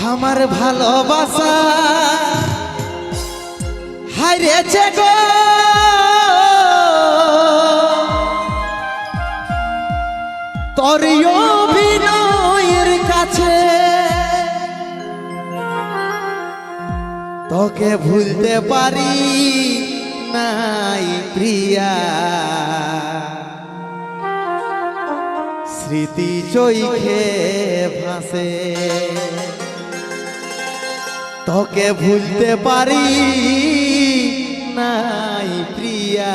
আমার ভালোবাসা হারিয়েছে গো তোর অভিনয়ের কাছে তোকে ভুলতে পারি নাই প্রিয়া স্মৃতি চোখে ভাসে তোকে ভুলতে পারি নাই প্রিয়া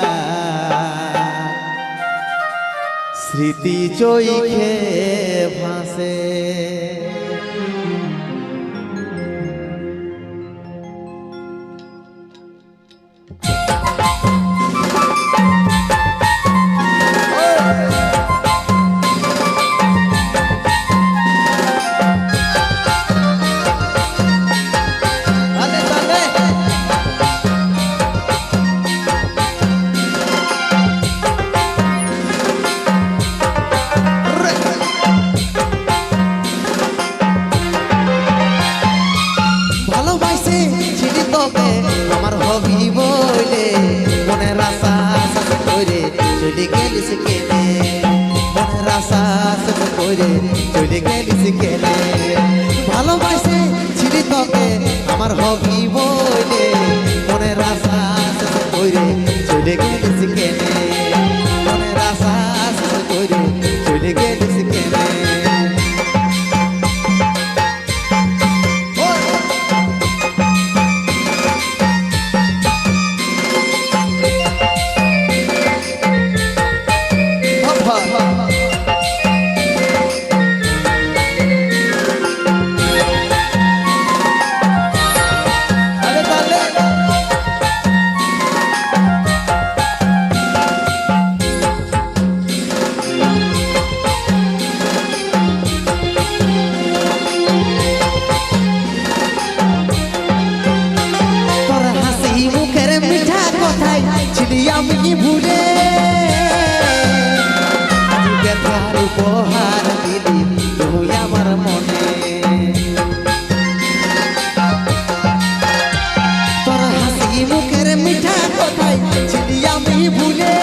স্মৃতি চোখে ভাসে আমার হবি বলে মনের আশা শেষ করে চলে গেলিস কেনে মনের আশা শেষ করে চলে গেলিস কেনে ভালোবাসে ছিলি তোকে আমার হবি বলে মনের আশা শেষ করে চলে গেলিস কেনে মনের আশা শেষ করে চলে গেলিস কেনে আমি ভুলে ব্যথার উপহার দিলি তুই আমার মনে তোর হাসি মুখের মিঠা কথাই ছিলি আমি ভুলে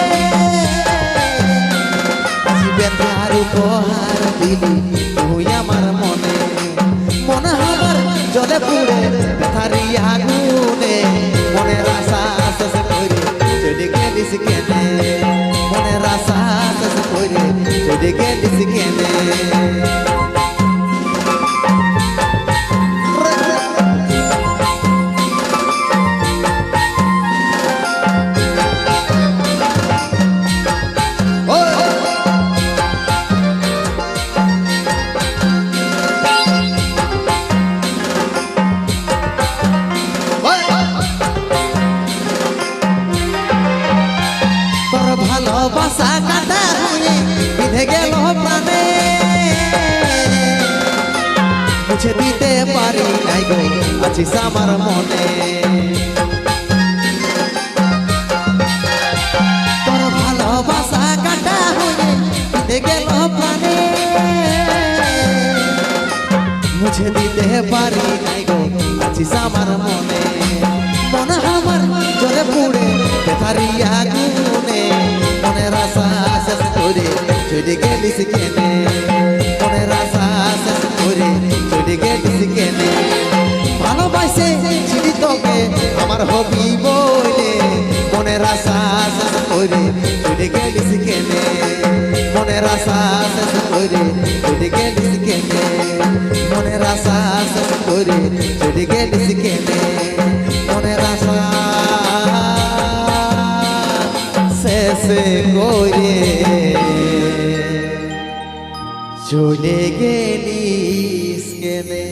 ব্যথার উপহার দিলি তুই আমার মনে মনে আমার জলে পুড়ে ব্যথারি আগুনে মনের আশা শেষ করে চলে গেলিস কেনে মনের আশা শেষ করে চলে গেলিস কেনে ভালোবাসা কাটা হয়ে বিধে গেল প্রাণে মুছে দিতে পারি নাই গো আছিস আমার মনে তোর ভালোবাসা কাটা হয়ে বিধে গেল প্রাণে মুছে দিতে পারি নাই গো আছিস আমার মনে মনে আমার জলে পুড়ে ব্যথারি আগুনে মনের আশা শেষ করে চলে গেলিস কেনে মনের আশা শেষ করে চলে গেলিস কেনে ভালোবাসে ছিলি তোকে আমার হবি বলে মনের আশা শেষ করে চলে গেলিস কেনে মনের আশা শেষ করে চলে গেলিস কেনে মনের আশা শেষ করে চলে গেলিস কেনে মনের আশা শেষ করে চলে গেলিস কেনে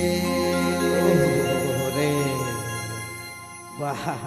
রে বাহ।